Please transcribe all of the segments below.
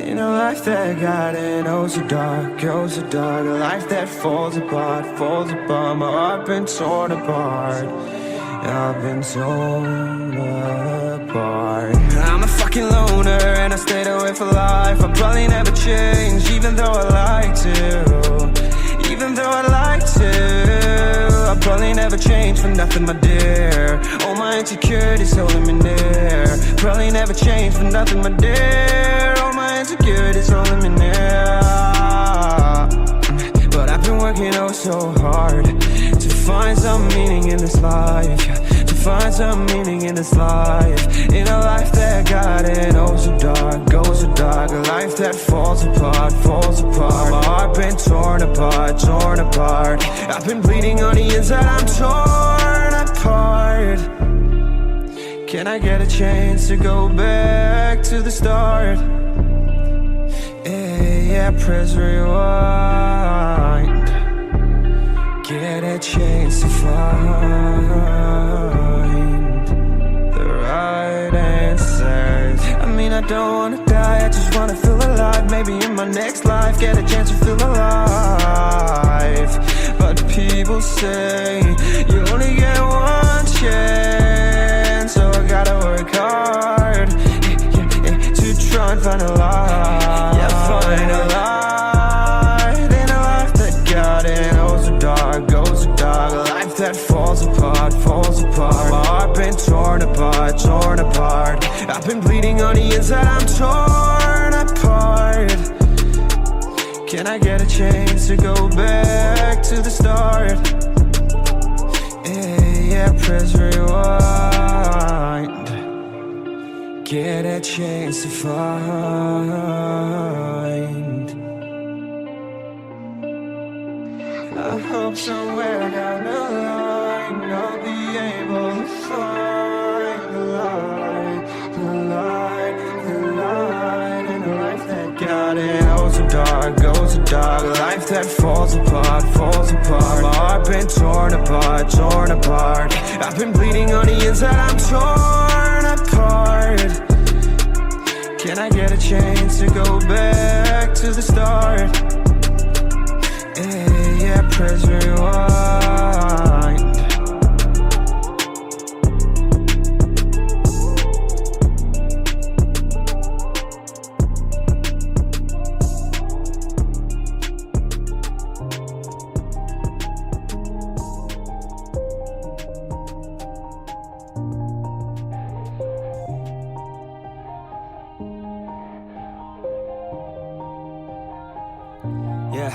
In a life that got it, oh so dark, oh so dark. A life that falls apart, falls apart. My heart been torn apart, I've been torn apart. I'm a fucking loner and I stayed away for life. I'll probably never change, even though I like to. Even though I like to, I'll probably never change for nothing, my dear. All my insecurities holding me near. Probably never change for nothing, my dear. All my insecurities holding me near. But I've been working oh so hard to find some meaning in this life, to find some meaning in this life. In a life that got it oh so dark, oh so dark. A life that falls apart, falls apart. My heart been torn apart, torn apart. I've been bleeding on the inside, I'm torn apart. Can I get a chance to go back to the start? Yeah, press rewind. Get a chance to find the right answers. I mean, I don't wanna die, I just wanna feel alive. Maybe in my next life, get a chance to feel alive. But people say you only get one chance, so I gotta work hard to try and find a light. Yeah, find a light in a life that got it oh so dark, oh so dark. A life that falls apart, falls apart. My heart been torn apart, torn apart. I've been bleeding on the inside, I'm torn apart. Can I get a chance to go back to the start? Yeah, press rewind. Get a chance to find. I hope somewhere down the line I'll be able to find the light, the light, the light in a life that got it oh so dark, oh so dark. A life that falls apart, falls apart. My heart been torn apart, torn apart. I've been bleeding on the inside, I'm torn apart. Can I get a chance to go back to the start? Yeah, press rewind. Yeah.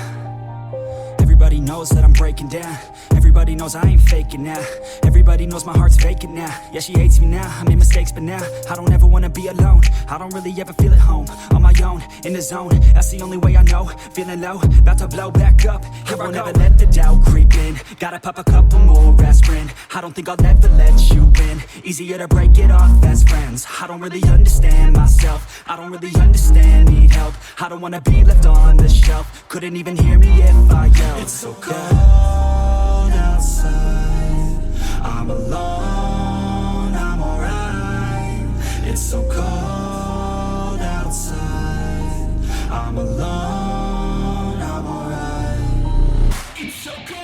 Everybody knows that I'm breaking down. Everybody knows I ain't faking now. Everybody knows my heart's vacant now. Yeah, she hates me now, I made mistakes but now I don't ever wanna be alone. I don't really ever feel at home. On my own, in the zone, that's the only way I know. Feeling low, about to blow back up. Here I won't ever let the doubt creep in. Gotta pop a couple more aspirin. I don't think I'll ever let you in. Easier to break it off as friends. I don't really understand myself. I don't really understand, need help. I don't wanna be left on the shelf. Couldn't even hear me if I yelled. It's so cold outside, I'm alone, I'm alright. It's so cold outside, I'm alone, I'm alright. It's so cold.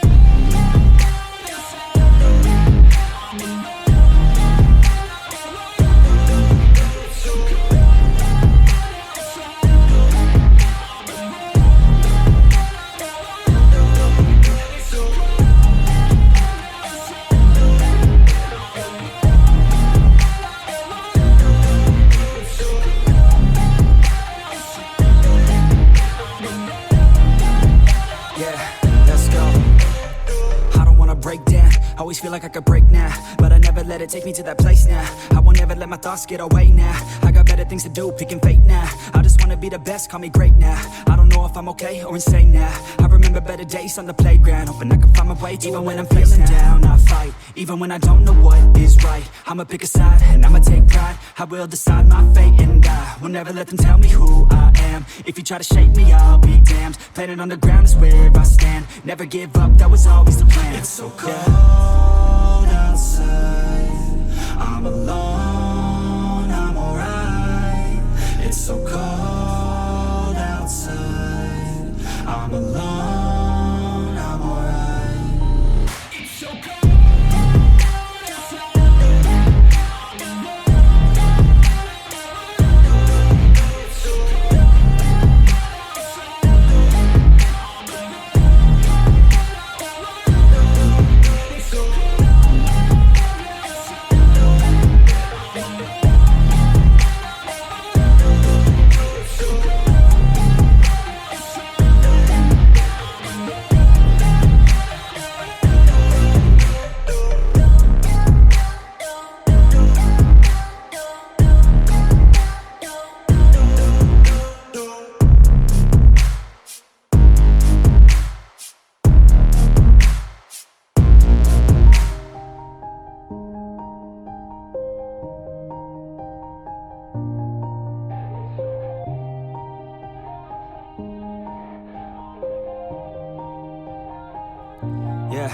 Always feel like I could break now, but I never let it take me to that place now. I won't ever let my thoughts get away now. I got better things to do, picking fate now. I just wanna be the best, call me great now. I don't know if I'm okay or insane now. I remember better days on the playground, hoping I can find my way to even when I'm feeling down, I fight. Even when I don't know what is right, I'ma pick a side and I'ma take pride. I will decide my fate and I will never let them tell me who I am. If you try to shake me, I'll be damned. Planet on the ground is where I stand. Never give up, that was always the plan. It's so cold outside, I'm alone, I'm alright. It's so cold Yeah.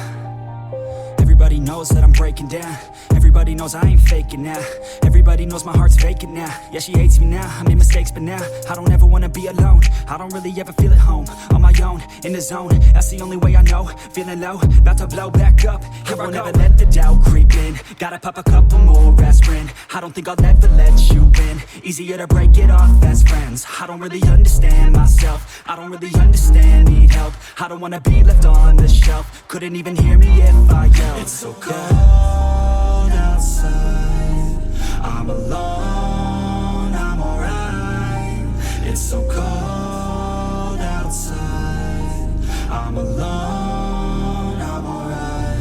Everybody knows that I'm breaking down. Everybody knows I ain't faking now. Everybody knows my heart's vacant now. Yeah, she hates me now, I made mistakes but now I don't ever wanna be alone. I don't really ever feel at home. On my own, in the zone, that's the only way I know. Feeling low, about to blow back up. Here I won't ever let the doubt creep in. Gotta pop a couple more aspirin. I don't think I'll ever let you in. Easier to break it off as friends. I don't really understand myself. I don't really understand, need help. I don't wanna be left on the shelf. Couldn't even hear me if I yelled. It's so cold outside, I'm alone, I'm alright. It's so cold outside, I'm alone, I'm alright.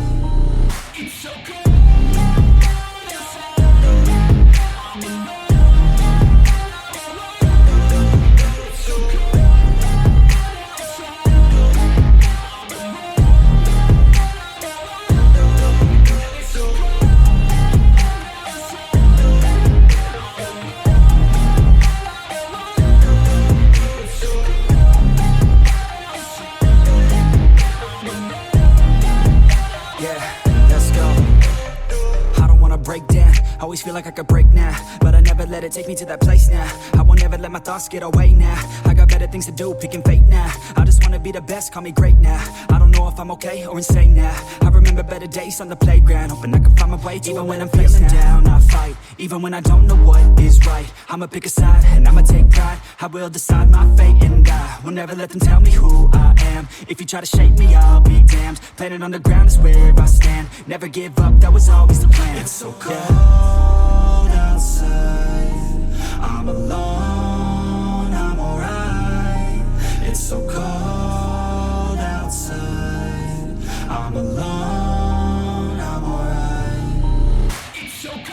It's so cold. Always feel like I could break now, but I never let it take me to that place now. I won't ever let my thoughts get away now. I got better things to do, picking fate now. I just wanna be the best, call me great now. I don't know if I'm okay or insane now. I remember better days on the playground, hoping I can find my way. Even when I'm feeling down, I fight. Even when I don't know what is right, I'ma pick a side and I'ma take pride. I will decide my fate and I will never let them tell me who I am. If you try to shake me, I'll be damned. Planet on the ground is where I stand. Never give up, that was always the plan. It's so cold outside, I'm alone, I'm alright. It's so cold outside, I'm alone, I'm alright. It's so cold.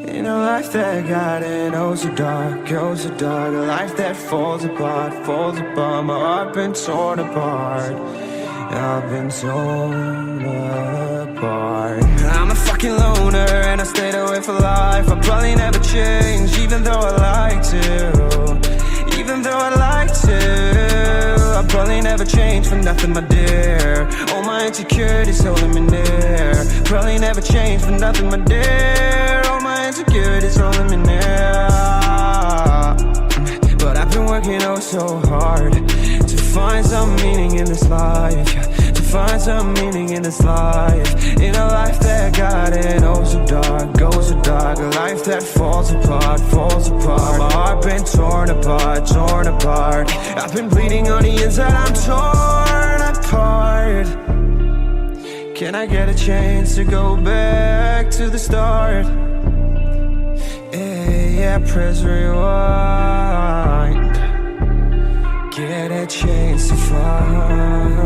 In a life that got it, oh so dark, a life that falls apart, my heart been torn apart, I've been torn apart. I'm a fucking loner and I stayed away for life. I'll probably never change, even though I'd like to, even though I'd like to. I'll probably never change for nothing, my dear. All my insecurities holding me near. Probably never change for nothing, my dear. All my insecurities holding me near. But I've been working oh so hard to find some meaning in this life, to find some meaning in this life. In a life that got it oh so dark, goes so dark. A life that falls apart, my heart been torn apart. I've been bleeding on the inside, I'm torn apart. Can I get a chance to go back to the start? Yeah, press rewind. Get a chance to find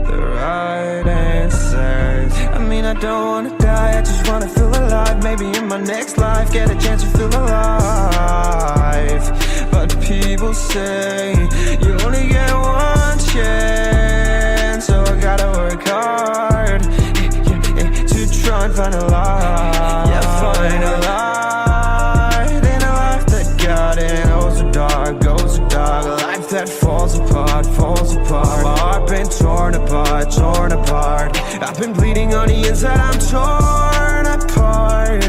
the right answers. I mean, I don't wanna die, I just wanna feel alive. Maybe in my next life, get a chance to feel alive. But people say you only get one chance, so I gotta work hard to try and find a light. Yeah, find a light in a life that got it oh so dark, goes so dark. A life that falls apart. My heart been torn apart. I've been bleeding on the inside, I'm torn apart.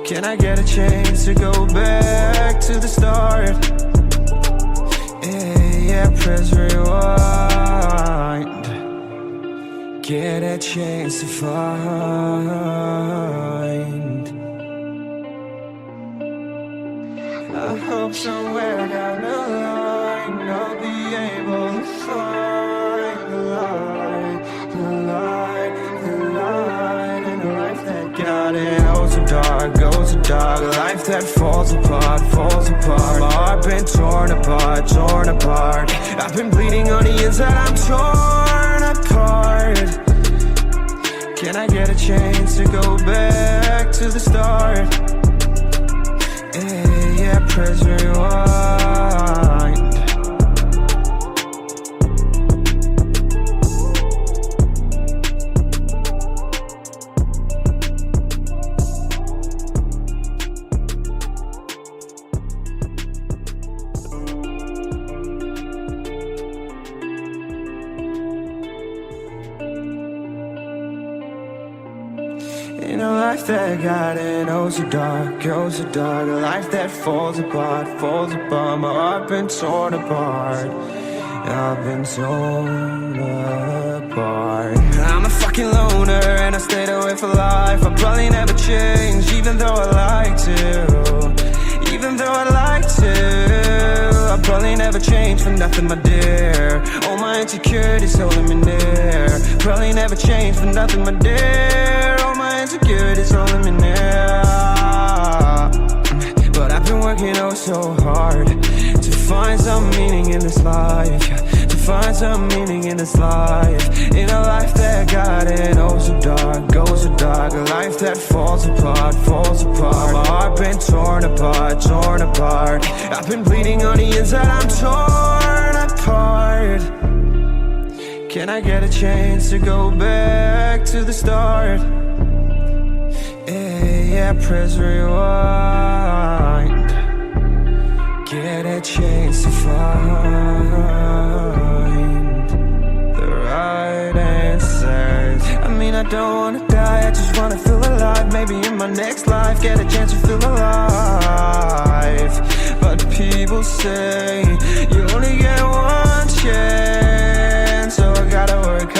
Can I get a chance to go back to the start? Yeah, press rewind. get a chance to find. I hope somewhere down the line I'll be able to find the light, the light, the light in a life that got it. Goes so dark, goes so dark. A life that falls apart, falls apart. My heart been torn apart, torn apart. I've been bleeding on the inside, I'm torn apart. Can I get a chance to go back to the start? Yeah, press rewind. In a life that got it, oh so dark, oh so dark. A life that falls apart, falls apart. My heart been torn apart, I've been torn apart. I'm a fucking loner and I stayed away for life. I'll probably never change, even though I like to. Even though I like to, I'll probably never change for nothing, my dear. All my insecurities holding me near. Probably never change for nothing, my dear. All my insecurities holding me near. But I've been working oh so hard to find some meaning in this life. To find some meaning in this life. In a life that got it oh so dark, goes so dark. A life that falls apart, falls apart. My heart been torn apart, torn apart. I've been bleeding on the inside, I'm torn apart. Can I get a chance to go back to the start? Yeah, press rewind. Get a chance to find the right answers. I mean, I don't wanna die, I just wanna feel alive. Maybe in my next life, get a chance to feel alive. But people say you only get one chance, so I gotta work